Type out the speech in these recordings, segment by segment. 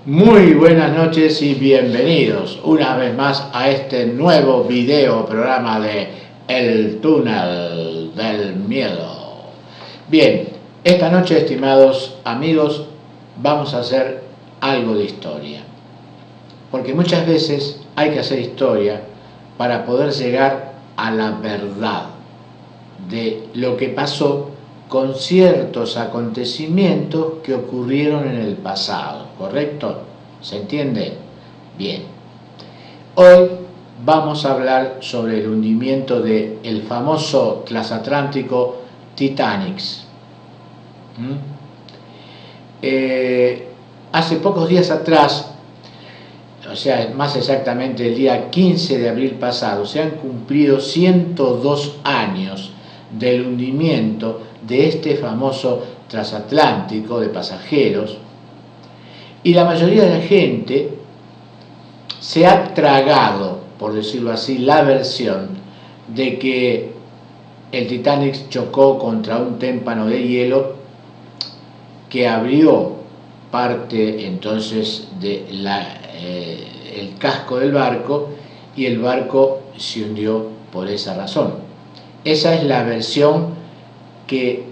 Muy buenas noches y bienvenidos una vez más a este nuevo video programa de El Túnel del Miedo. Bien, esta noche, estimados amigos, vamos a hacer algo de historia. Porque muchas veces hay que hacer historia para poder llegar a la verdad de lo que pasó con ciertos acontecimientos que ocurrieron en el pasado, ¿correcto? ¿Se entiende? Bien. Hoy vamos a hablar sobre el hundimiento del famoso transatlántico Titanic. Hace pocos días atrás, o sea, más exactamente el día 15 de abril pasado, se han cumplido 102 años del hundimiento de este famoso transatlántico de pasajeros, y la mayoría de la gente se ha tragado, por decirlo así, la versión de que el Titanic chocó contra un témpano de hielo que abrió parte entonces de el casco del barco, y el barco se hundió por esa razón. Esa es la versión que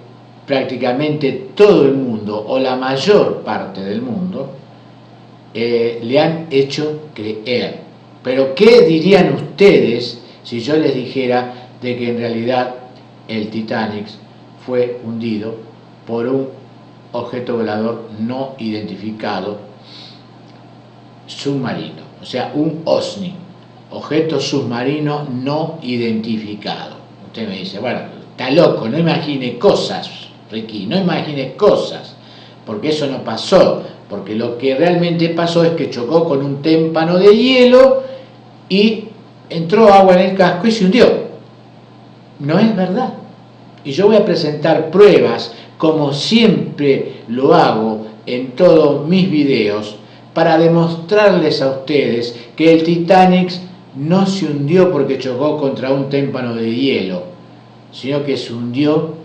prácticamente todo el mundo, o la mayor parte del mundo, le han hecho creer. Pero ¿qué dirían ustedes si yo les dijera de que en realidad el Titanic fue hundido por un objeto volador no identificado submarino? O sea, un OSNI, objeto submarino no identificado. Usted me dice, bueno, está loco, no imagine cosas, Ricky, no imagine cosas, porque eso no pasó, porque lo que realmente pasó es que chocó con un témpano de hielo y entró agua en el casco y se hundió. No es verdad. Y yo voy a presentar pruebas, como siempre lo hago en todos mis videos, para demostrarles a ustedes que el Titanic no se hundió porque chocó contra un témpano de hielo, sino que se hundió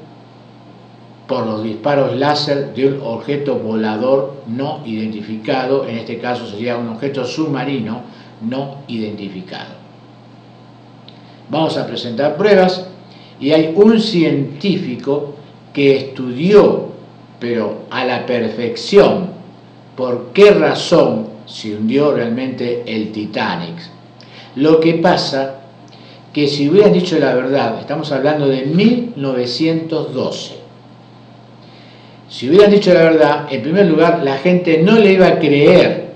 por los disparos láser de un objeto volador no identificado. En este caso sería un objeto submarino no identificado. Vamos a presentar pruebas, y hay un científico que estudió, pero a la perfección, por qué razón se hundió realmente el Titanic. Lo que pasa que si hubieran dicho la verdad, estamos hablando de 1912, si hubieran dicho la verdad, en primer lugar, la gente no le iba a creer,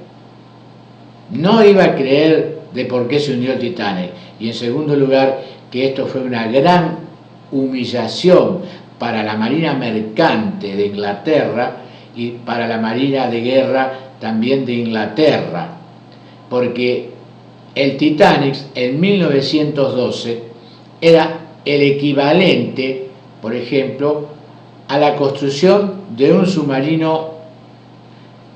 no iba a creer de por qué se hundió el Titanic, y en segundo lugar, que esto fue una gran humillación para la Marina Mercante de Inglaterra y para la Marina de Guerra también de Inglaterra, porque el Titanic en 1912 era el equivalente, por ejemplo, a la construcción de un submarino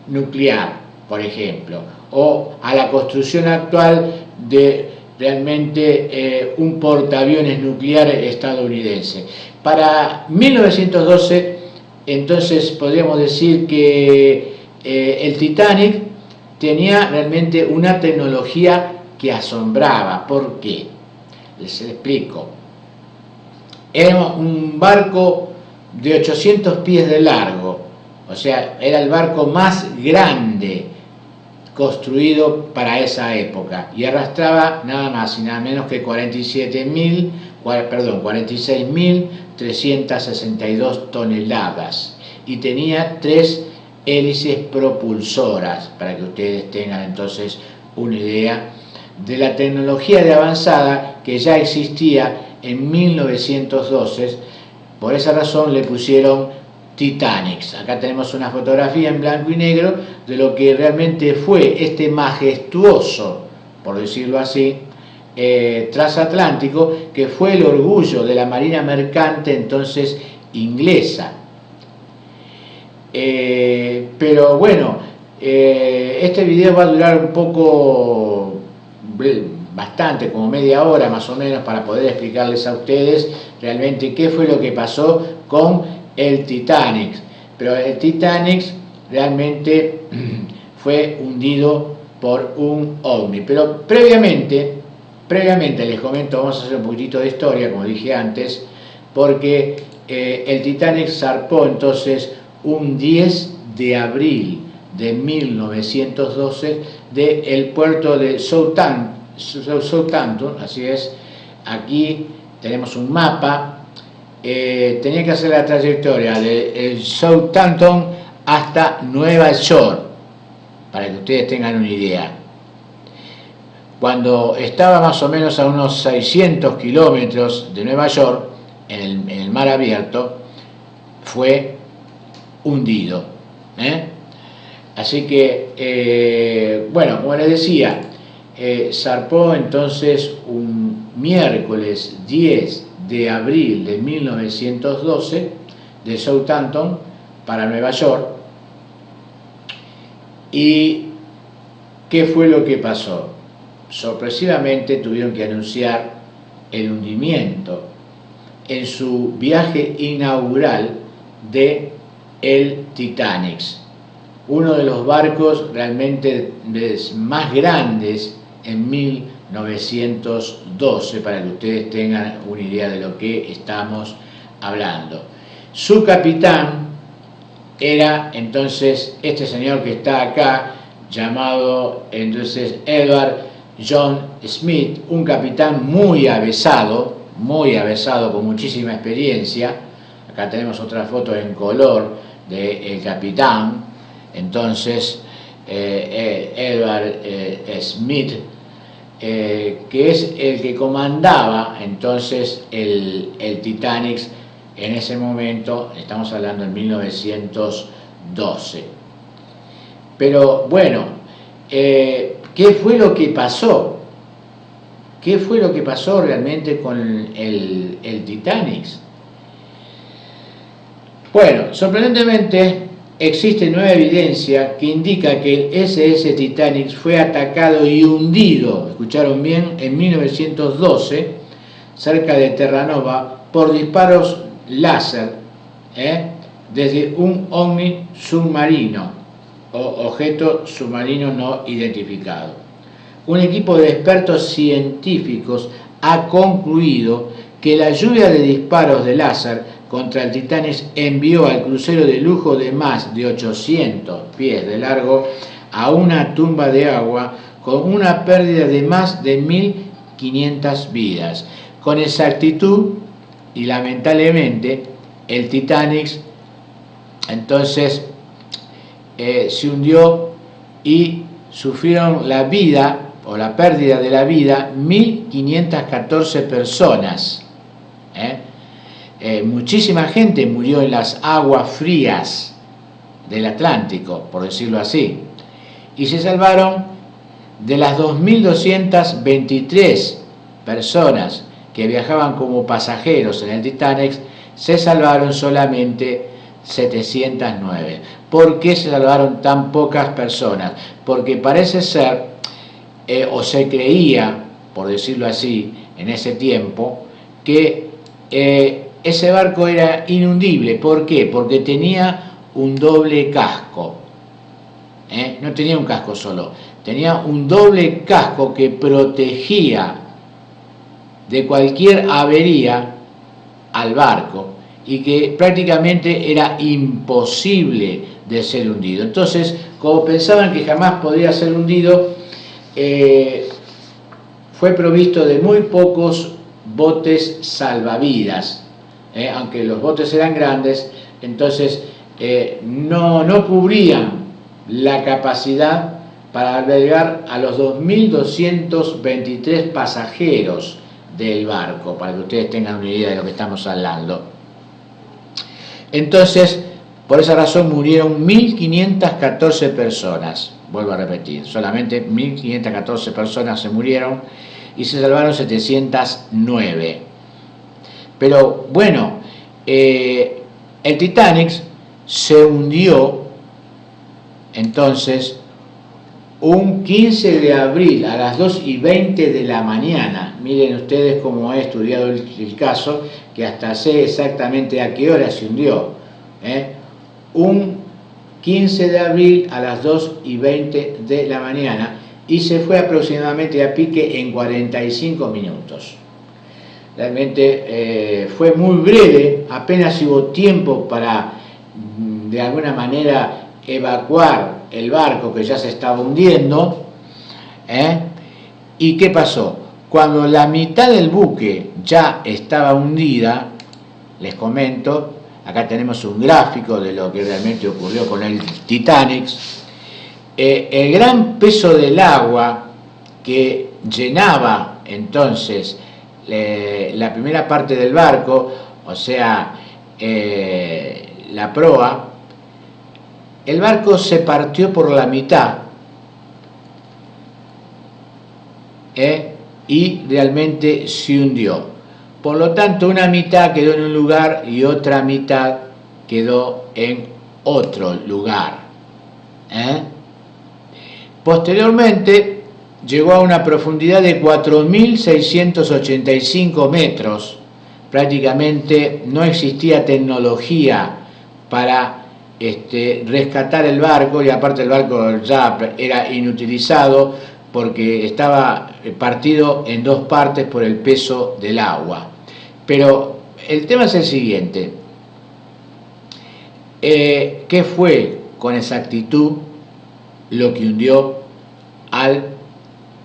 nuclear, por ejemplo, o a la construcción actual de realmente un portaaviones nuclear estadounidense. Para 1912, entonces podríamos decir que el Titanic tenía realmente una tecnología que asombraba. ¿Por qué? Les explico. Era un barco de 800 pies de largo, o sea, era el barco más grande construido para esa época, y arrastraba nada más y nada menos que 46.362 toneladas, y tenía 3 hélices propulsoras, para que ustedes tengan entonces una idea de la tecnología de avanzada que ya existía en 1912. Por esa razón le pusieron Titanic. Acá tenemos una fotografía en blanco y negro de lo que realmente fue este majestuoso, por decirlo así, transatlántico, que fue el orgullo de la Marina Mercante entonces inglesa. Pero bueno, este video va a durar un poco, bastante, como media hora más o menos, para poder explicarles a ustedes realmente qué fue lo que pasó con el Titanic. Pero el Titanic realmente fue hundido por un ovni. Pero previamente les comento, vamos a hacer un poquitito de historia, como dije antes, porque el Titanic zarpó entonces un 10 de abril de 1912 del puerto de Southampton, así es. Aquí tenemos un mapa. Tenía que hacer la trayectoria de Southampton hasta Nueva York, para que ustedes tengan una idea. Cuando estaba más o menos a unos 600 kilómetros de Nueva York, en el mar abierto, fue hundido. Así que, bueno, como les decía, zarpó entonces un miércoles 10 de abril de 1912 de Southampton para Nueva York. ¿Y qué fue lo que pasó? Sorpresivamente tuvieron que anunciar el hundimiento en su viaje inaugural de el Titanic, uno de los barcos realmente más grandes en 1912, para que ustedes tengan una idea de lo que estamos hablando. Su capitán era entonces este señor que está acá, llamado entonces Edward John Smith, un capitán muy avesado, con muchísima experiencia. Acá tenemos otra foto en color del capitán, entonces Edward Smith, que es el que comandaba entonces el Titanic en ese momento. Estamos hablando en 1912. Pero bueno, ¿qué fue lo que pasó? ¿Qué fue lo que pasó realmente con el Titanic? Bueno, sorprendentemente existe nueva evidencia que indica que el SS Titanic fue atacado y hundido, escucharon bien, en 1912, cerca de Terranova, por disparos láser, desde un ovni submarino o objeto submarino no identificado. Un equipo de expertos científicos ha concluido que la lluvia de disparos de láser contra el Titanic envió al crucero de lujo de más de 800 pies de largo a una tumba de agua con una pérdida de más de 1.500 vidas. Con exactitud y lamentablemente el Titanic entonces se hundió y sufrieron la vida o la pérdida de la vida 1.514 personas. Muchísima gente murió en las aguas frías del Atlántico, por decirlo así, y se salvaron de las 2.223 personas que viajaban como pasajeros en el Titanic. Se salvaron solamente 709. ¿Por qué se salvaron tan pocas personas? Porque parece ser, o se creía, por decirlo así, en ese tiempo, que ese barco era inundible. ¿Por qué? Porque tenía un doble casco. No tenía un casco solo, tenía un doble casco que protegía de cualquier avería al barco y que prácticamente era imposible de ser hundido. Entonces, como pensaban que jamás podría ser hundido, fue provisto de muy pocos botes salvavidas, aunque los botes eran grandes, entonces no cubrían la capacidad para albergar a los 2.223 pasajeros del barco, para que ustedes tengan una idea de lo que estamos hablando. Entonces, por esa razón murieron 1.514 personas, vuelvo a repetir, solamente 1.514 personas se murieron y se salvaron 709. Pero bueno, el Titanic se hundió entonces un 15 de abril a las 2:20 de la mañana. Miren ustedes cómo he estudiado el caso, que hasta sé exactamente a qué hora se hundió. Un 15 de abril a las 2:20 de la mañana y se fue aproximadamente a pique en 45 minutos. Realmente fue muy breve, apenas hubo tiempo para de alguna manera evacuar el barco que ya se estaba hundiendo. ¿Y qué pasó? Cuando la mitad del buque ya estaba hundida, les comento, acá tenemos un gráfico de lo que realmente ocurrió con el Titanic. El gran peso del agua que llenaba entonces la primera parte del barco, o sea, la proa, el barco se partió por la mitad y realmente se hundió. Por lo tanto, una mitad quedó en un lugar y otra mitad quedó en otro lugar. Posteriormente, llegó a una profundidad de 4.685 metros. Prácticamente no existía tecnología para rescatar el barco, y aparte el barco ya era inutilizado porque estaba partido en dos partes por el peso del agua. Pero el tema es el siguiente: ¿qué fue con exactitud lo que hundió al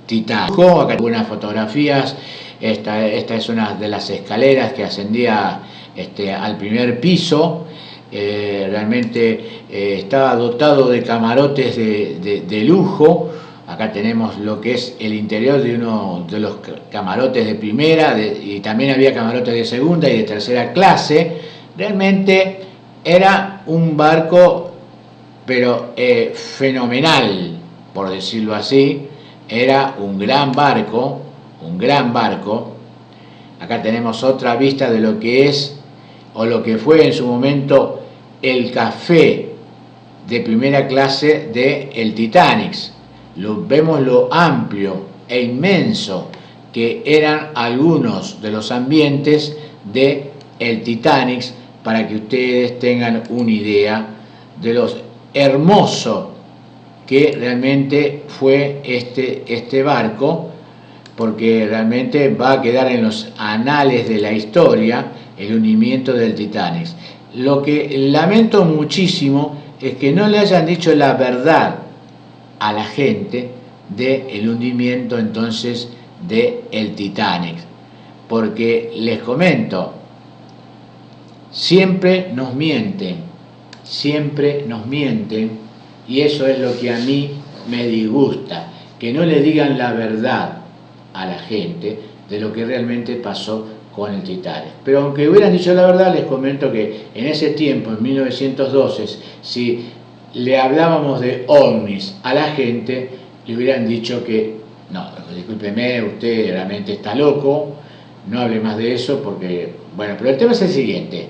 Titanic? Acá hay algunas fotografías. Esta es una de las escaleras que ascendía al primer piso. Realmente estaba dotado de camarotes de lujo. Acá tenemos lo que es el interior de uno de los camarotes de primera, y también había camarotes de segunda y de tercera clase. Realmente era un barco, pero fenomenal, por decirlo así. Era un gran barco, un gran barco. Acá tenemos otra vista de lo que es, o lo que fue en su momento, el café de primera clase del Titanic. Vemos lo amplio e inmenso que eran algunos de los ambientes del Titanic, para que ustedes tengan una idea de lo hermoso que realmente fue este barco, porque realmente va a quedar en los anales de la historia el hundimiento del Titanic. Lo que lamento muchísimo es que no le hayan dicho la verdad a la gente del hundimiento entonces del Titanic, porque les comento, siempre nos mienten, y eso es lo que a mí me disgusta, que no le digan la verdad a la gente de lo que realmente pasó con el Titanic. Pero aunque hubieran dicho la verdad, les comento que en ese tiempo, en 1912, si le hablábamos de ovnis a la gente, le hubieran dicho que no, discúlpeme, usted realmente está loco, no hable más de eso, porque, bueno, pero el tema es el siguiente: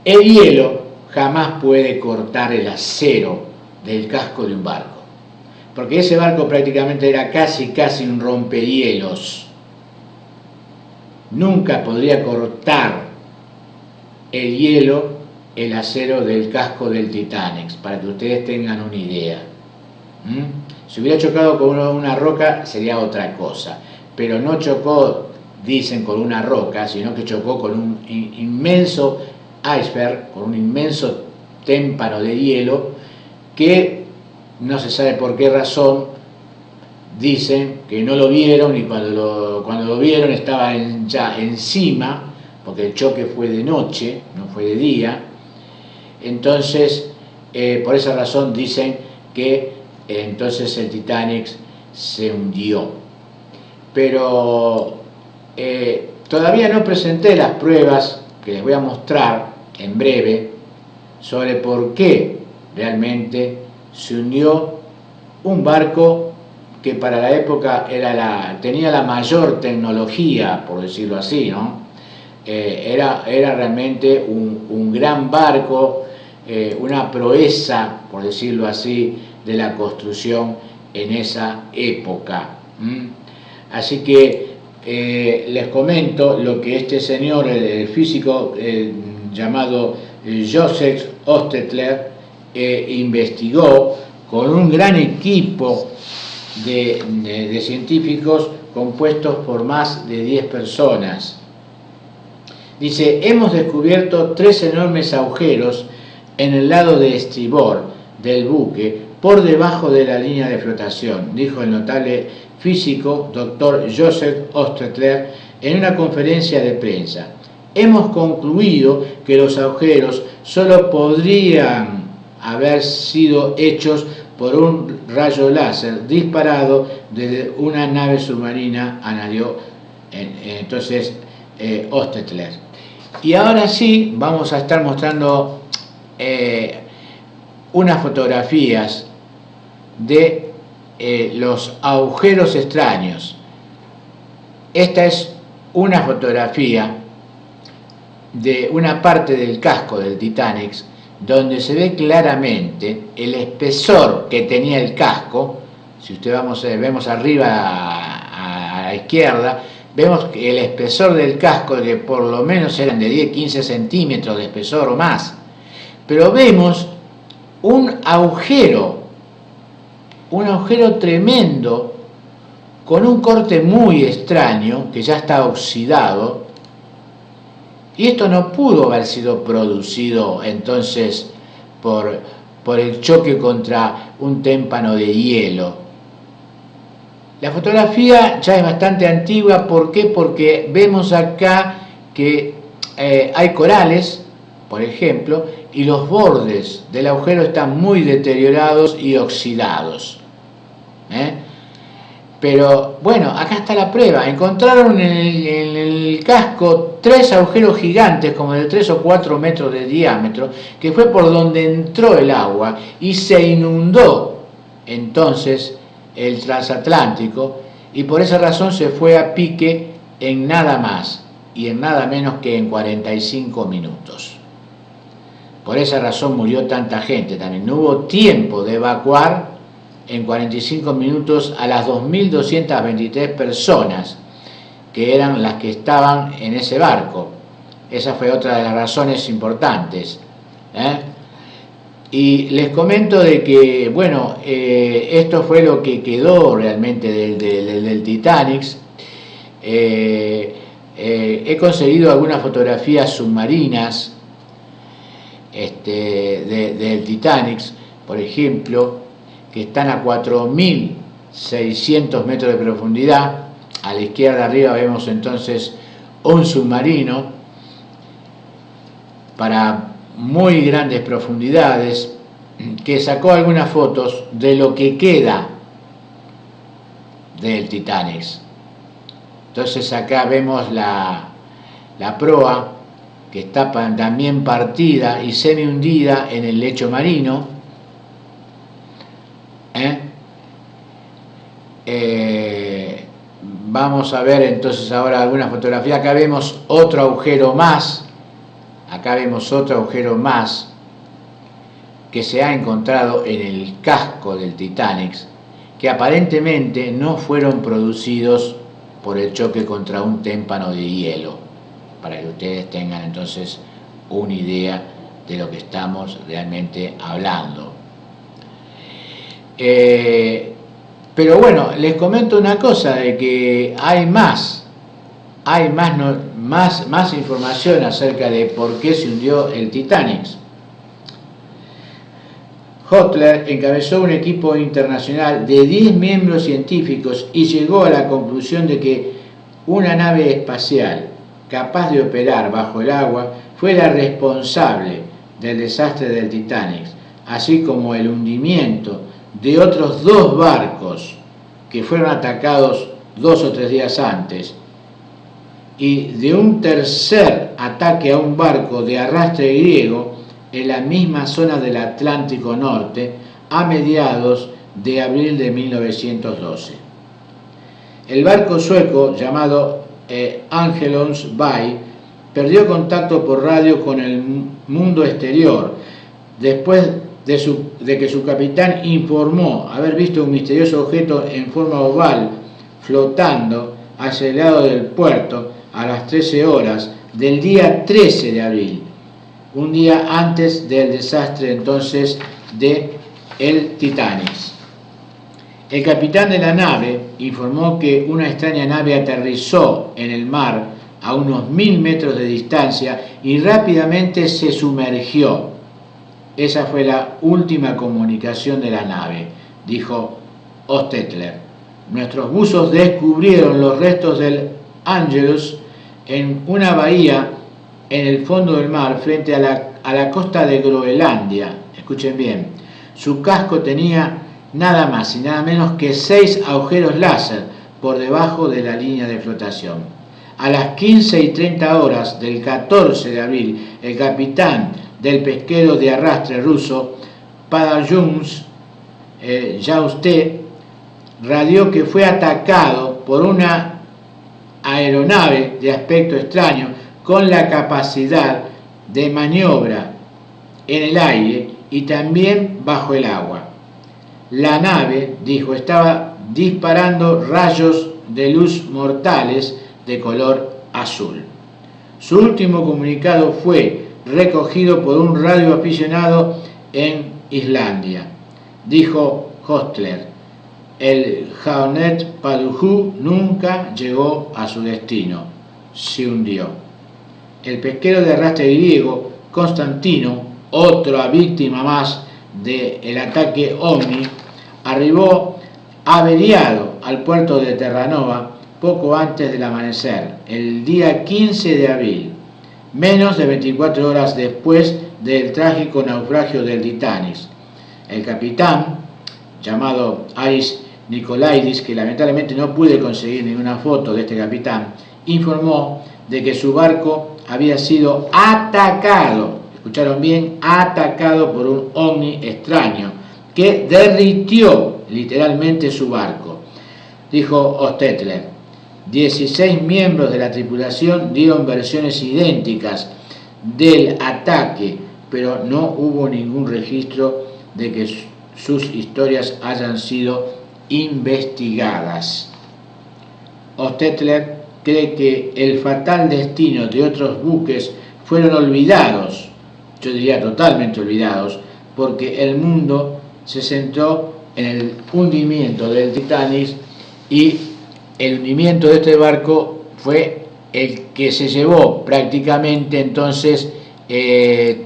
el hielo jamás puede cortar el acero del casco de un barco, porque ese barco prácticamente era casi un rompehielos. Nunca podría cortar el hielo el acero del casco del Titanic, para que ustedes tengan una idea. Si hubiera chocado con una roca sería otra cosa, pero no chocó, dicen, con una roca, sino que chocó con un inmenso iceberg, con un inmenso témpano de hielo, que no se sabe por qué razón. Dicen que no lo vieron, y cuando lo vieron estaba ya encima, porque el choque fue de noche, no fue de día. Entonces, por esa razón dicen que entonces el Titanic se hundió. Pero todavía no presenté las pruebas que les voy a mostrar en breve sobre por qué realmente se hundió un barco que para la época tenía la mayor tecnología, por decirlo así, ¿no? Era realmente un gran barco, una proeza, por decirlo así, de la construcción en esa época. Así que les comento lo que este señor, el físico llamado Joseph Hostetler, investigó con un gran equipo de científicos compuestos por más de 10 personas. Dice, hemos descubierto 3 enormes agujeros en el lado de estribor del buque por debajo de la línea de flotación, dijo el notable físico Dr. Joseph Oesterle en una conferencia de prensa. Hemos concluido que los agujeros solo podrían haber sido hechos por un rayo láser disparado desde una nave submarina, añadió entonces Oesterle. Y ahora sí vamos a estar mostrando unas fotografías de los agujeros extraños. Esta es una fotografía de una parte del casco del Titanic donde se ve claramente el espesor que tenía el casco. Si usted vemos arriba a la izquierda, vemos que el espesor del casco, que por lo menos eran de 10-15 centímetros de espesor o más, pero vemos un agujero tremendo con un corte muy extraño que ya está oxidado. Y esto no pudo haber sido producido entonces por el choque contra un témpano de hielo. La fotografía ya es bastante antigua. ¿Por qué? Porque vemos acá que hay corales, por ejemplo, y los bordes del agujero están muy deteriorados y oxidados. Pero bueno, acá está la prueba. Encontraron en el casco 3 agujeros gigantes, como de 3 o 4 metros de diámetro, que fue por donde entró el agua y se inundó entonces el transatlántico, y por esa razón se fue a pique en nada más y en nada menos que en 45 minutos. Por esa razón murió tanta gente también. No hubo tiempo de evacuar en 45 minutos a las 2.223 personas que eran las que estaban en ese barco. Esa fue otra de las razones importantes. Y les comento de que, bueno, esto fue lo que quedó realmente del Titanic. He conseguido algunas fotografías submarinas del Titanic, por ejemplo, que están a 4.600 metros de profundidad. A la izquierda arriba vemos entonces un submarino para muy grandes profundidades, que sacó algunas fotos de lo que queda del Titanic. Entonces acá vemos la proa, que está también partida y semi hundida en el lecho marino. Vamos a ver entonces ahora alguna fotografía. Acá vemos otro agujero más. Que se ha encontrado en el casco del Titanic, que aparentemente no fueron producidos por el choque contra un témpano de hielo, para que ustedes tengan entonces una idea de lo que estamos realmente hablando. Pero bueno, les comento una cosa, de que hay más información acerca de por qué se hundió el Titanic. Oesterle encabezó un equipo internacional de 10 miembros científicos y llegó a la conclusión de que una nave espacial capaz de operar bajo el agua fue la responsable del desastre del Titanic, así como el hundimiento de otros 2 barcos que fueron atacados 2 o 3 días antes, y de un tercer ataque a un barco de arrastre griego en la misma zona del Atlántico Norte a mediados de abril de 1912. El barco sueco llamado Angelons Bay perdió contacto por radio con el mundo exterior después de que su capitán informó haber visto un misterioso objeto en forma oval flotando hacia el lado del puerto a las 13 horas del día 13 de abril, un día antes del desastre entonces de el Titanic. El capitán de la nave informó que una extraña nave aterrizó en el mar a unos 1000 metros de distancia y rápidamente se sumergió. Esa fue la última comunicación de la nave, dijo Hostetler. Nuestros buzos descubrieron los restos del Angelus en una bahía en el fondo del mar frente a la costa de Groenlandia. Escuchen bien, su casco tenía nada más y nada menos que 6 agujeros láser por debajo de la línea de flotación. A las 15:30 horas del 14 de abril, el capitán del pesquero de arrastre ruso, Padayuns Yauste, radió que fue atacado por una aeronave de aspecto extraño con la capacidad de maniobra en el aire y también bajo el agua. La nave, dijo, estaba disparando rayos de luz mortales de color azul. Su último comunicado fue recogido por un radioaficionado en Islandia. Dijo Hostler, el Jaunet Paluju nunca llegó a su destino, se hundió. El pesquero de arrastre griego Constantino, otra víctima más del ataque OVNI, arribó averiado al puerto de Terranova poco antes del amanecer, el día 15 de abril, menos de 24 horas después del trágico naufragio del Titanic. El capitán, llamado Aris Nikolaidis, que lamentablemente no pude conseguir ninguna foto de este capitán, informó de que su barco había sido atacado, escucharon bien, atacado por un ovni extraño que derritió literalmente su barco. Dijo Hostetler, 16 miembros de la tripulación dieron versiones idénticas del ataque, pero no hubo ningún registro de que sus historias hayan sido investigadas. Hostetler cree que el fatal destino de otros buques fueron olvidados, yo diría totalmente olvidados, porque el mundo se centró en el hundimiento del Titanic y el hundimiento de este barco fue el que se llevó prácticamente entonces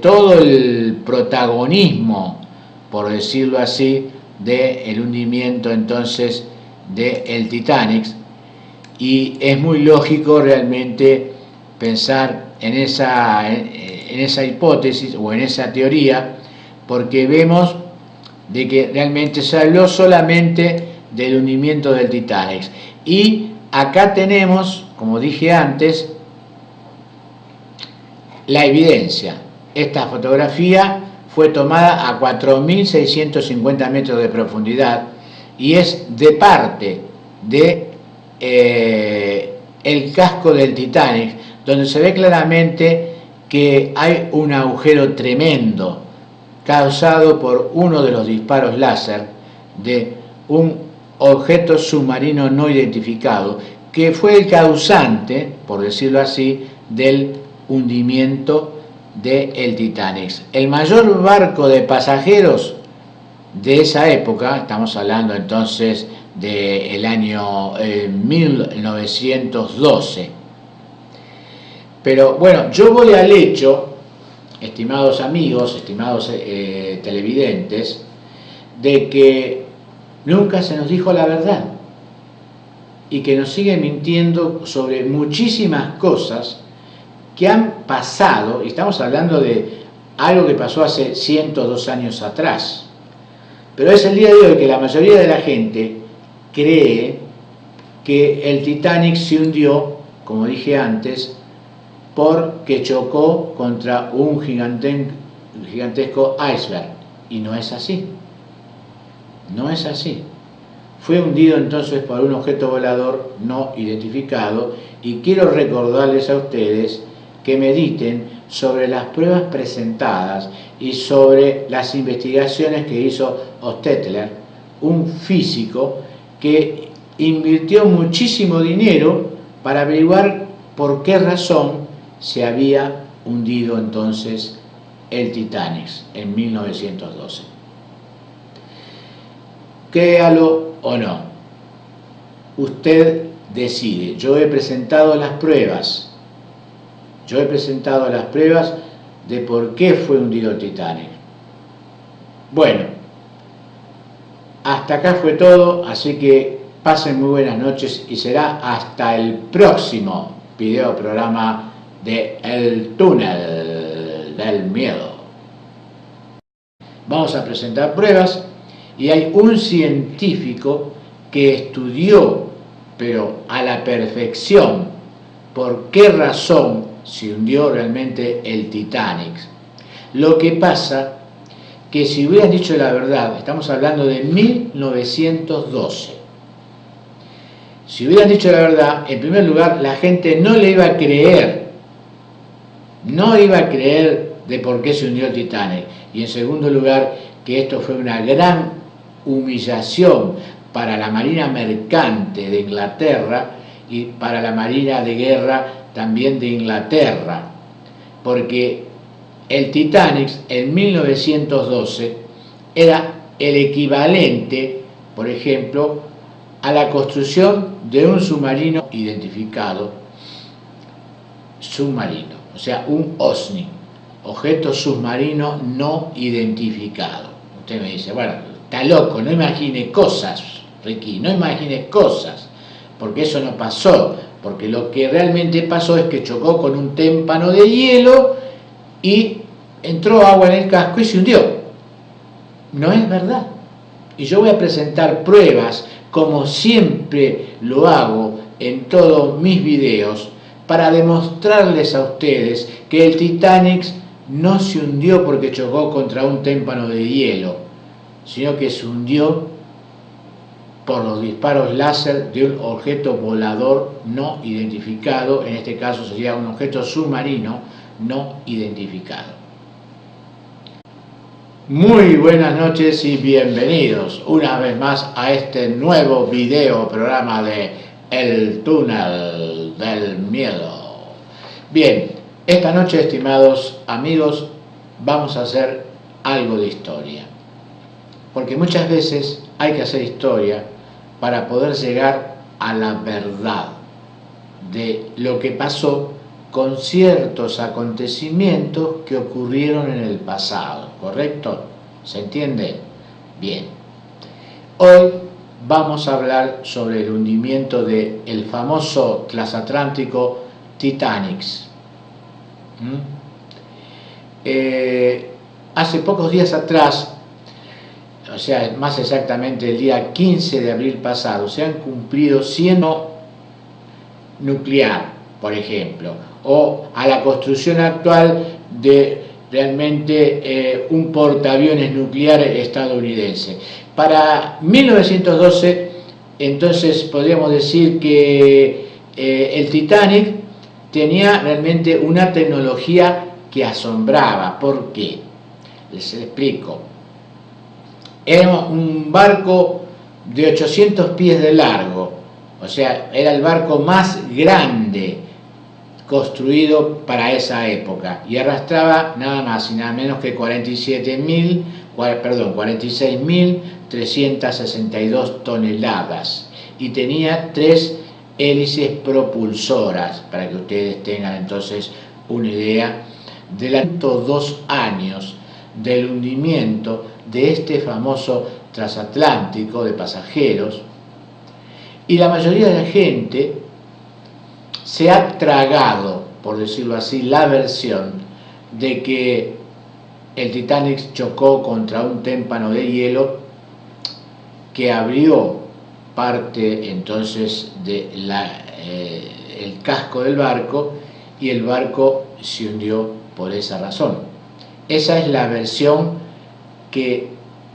todo el protagonismo, por decirlo así, del hundimiento entonces del Titanic, y es muy lógico realmente pensar en esa hipótesis o en esa teoría, porque vemos de que realmente se habló solamente del hundimiento del Titanic. Y acá tenemos, como dije antes, la evidencia. Esta fotografía fue tomada a 4.650 metros de profundidad y es de parte de el casco del Titanic, donde se ve claramente que hay un agujero tremendo causado por uno de los disparos láser de un objeto submarino no identificado, que fue el causante, por decirlo así, del hundimiento del Titanic. El mayor barco de pasajeros de esa época, estamos hablando entonces del año 1912. Pero bueno, yo voy al hecho, estimados amigos, estimados televidentes, de que nunca se nos dijo la verdad y que nos siguen mintiendo sobre muchísimas cosas que han pasado, y estamos hablando de algo que pasó hace 102 años atrás, pero es el día de hoy que la mayoría de la gente cree que el Titanic se hundió, como dije antes, porque chocó contra un gigantesco iceberg, y no es así. No es así. Fue hundido entonces por un objeto volador no identificado, y quiero recordarles a ustedes que mediten sobre las pruebas presentadas y sobre las investigaciones que hizo Hostetler, un físico que invirtió muchísimo dinero para averiguar por qué razón se había hundido entonces el Titanic en 1912. créalo o no. Usted decide. Yo he presentado las pruebas. Yo he presentado las pruebas de por qué fue hundido el Titanic. Bueno, hasta acá fue todo, así que pasen muy buenas noches y será hasta el próximo video programa de El Túnel del Miedo. Vamos a presentar pruebas y hay un científico que estudió, pero a la perfección, por qué razón se hundió realmente el Titanic. Lo que pasa que si hubieran dicho la verdad, estamos hablando de 1912, si hubieran dicho la verdad, en primer lugar la gente no le iba a creer, no iba a creer de por qué se hundió el Titanic, y en segundo lugar que esto fue una gran humillación para la Marina Mercante de Inglaterra y para la Marina de Guerra también de Inglaterra, porque el Titanic en 1912 era el equivalente, por ejemplo, a la construcción de un submarino identificado, submarino, o sea, un OSNI, objeto submarino no identificado. Usted me dice, bueno, está loco, no imagine cosas, Ricky, no imagine cosas, porque eso no pasó, porque lo que realmente pasó es que chocó con un témpano de hielo y entró agua en el casco y se hundió. No es verdad. Y yo voy a presentar pruebas, como siempre lo hago en todos mis videos, para demostrarles a ustedes que el Titanic no se hundió porque chocó contra un témpano de hielo, sino que se hundió por los disparos láser de un objeto volador no identificado, en este caso sería un objeto submarino no identificado. Muy buenas noches y bienvenidos una vez más a este nuevo video programa de El Túnel del Miedo. Bien, esta noche, estimados amigos, vamos a hacer algo de historia, porque muchas veces hay que hacer historia para poder llegar a la verdad de lo que pasó con ciertos acontecimientos que ocurrieron en el pasado, ¿correcto? ¿Se entiende? Bien. Hoy vamos a hablar sobre el hundimiento del famoso transatlántico Titanic. Hace pocos días atrás, o sea, más exactamente el día 15 de abril pasado, se han cumplido 100 nuclear, por ejemplo, o a la construcción actual de realmente un portaaviones nuclear estadounidense. Para 1912, entonces podríamos decir que el Titanic tenía realmente una tecnología que asombraba. ¿Por qué? Les explico. Era un barco de 800 pies de largo, o sea, era el barco más grande construido para esa época y arrastraba nada más y nada menos que 46.362 toneladas y tenía 3 hélices propulsoras, para que ustedes tengan entonces una idea de los 2 años del hundimiento de este famoso transatlántico de pasajeros. Y la mayoría de la gente se ha tragado, por decirlo así, la versión de que el Titanic chocó contra un témpano de hielo que abrió parte entonces de el casco del barco y el barco se hundió por esa razón. Esa es la versión que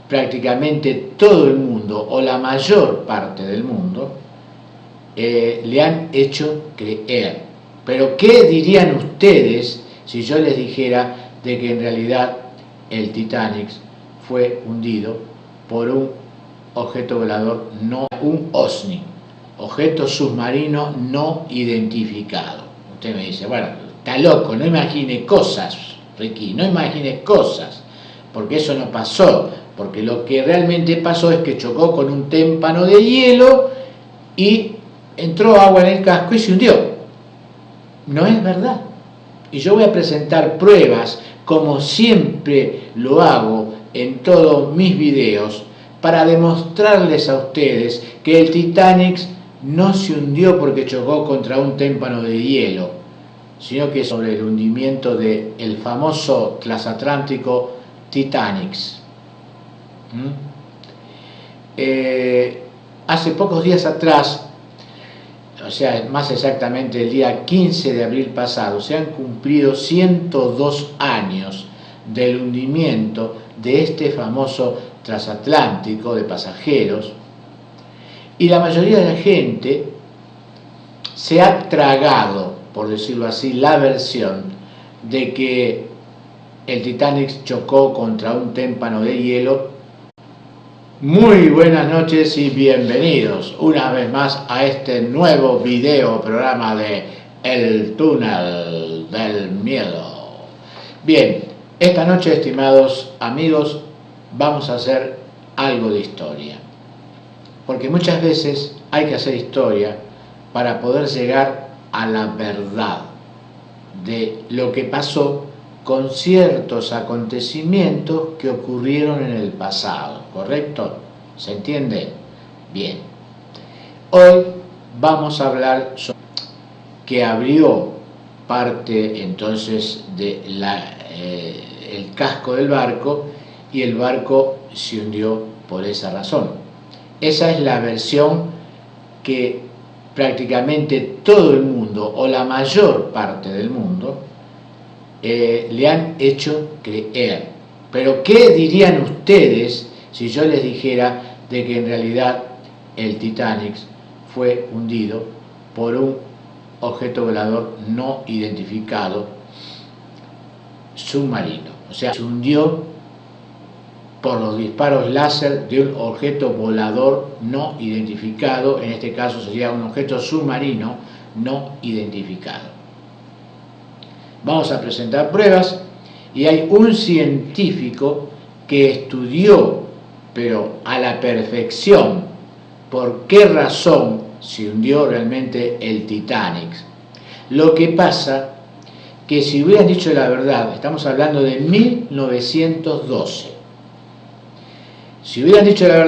prácticamente todo el mundo, o la mayor parte del mundo, le han hecho creer. Pero ¿qué dirían ustedes si yo les dijera de que en realidad el Titanic fue hundido por un objeto volador, no un OSNI, objeto submarino no identificado? Usted me dice, bueno, está loco, no imagine cosas, Ricky, no imagine cosas, porque eso no pasó, porque lo que realmente pasó es que chocó con un témpano de hielo y entró agua en el casco y se hundió. No es verdad. Y yo voy a presentar pruebas, como siempre lo hago en todos mis videos, para demostrarles a ustedes que el Titanic no se hundió porque chocó contra un témpano de hielo, sino que sobre el hundimiento del famoso transatlántico Titanic. Hace pocos días atrás, o sea, más exactamente el día 15 de abril pasado, se han cumplido 102 años del hundimiento de este famoso transatlántico de pasajeros, y la mayoría de la gente se ha tragado, por decirlo así, la versión de que el Titanic chocó contra un témpano de hielo. Muy buenas noches y bienvenidos una vez más a este nuevo video programa de El Túnel del Miedo. Bien, esta noche, estimados amigos, vamos a hacer algo de historia, porque muchas veces hay que hacer historia para poder llegar a la verdad de lo que pasó con ciertos acontecimientos que ocurrieron en el pasado, ¿correcto? ¿Se entiende? Bien. Hoy vamos a hablar sobre que abrió parte entonces de el casco del barco, y el barco se hundió por esa razón. Esa es la versión que prácticamente todo el mundo, o la mayor parte del mundo, le han hecho creer. Pero ¿qué dirían ustedes si yo les dijera de que en realidad el Titanic fue hundido por un objeto volador no identificado submarino? O sea, se hundió por los disparos láser de un objeto volador no identificado, en este caso sería un objeto submarino no identificado. Vamos a presentar pruebas, y hay un científico que estudió, pero a la perfección, por qué razón se hundió realmente el Titanic. Lo que pasa que si hubieran dicho la verdad, estamos hablando de 1912, si hubieran dicho la verdad,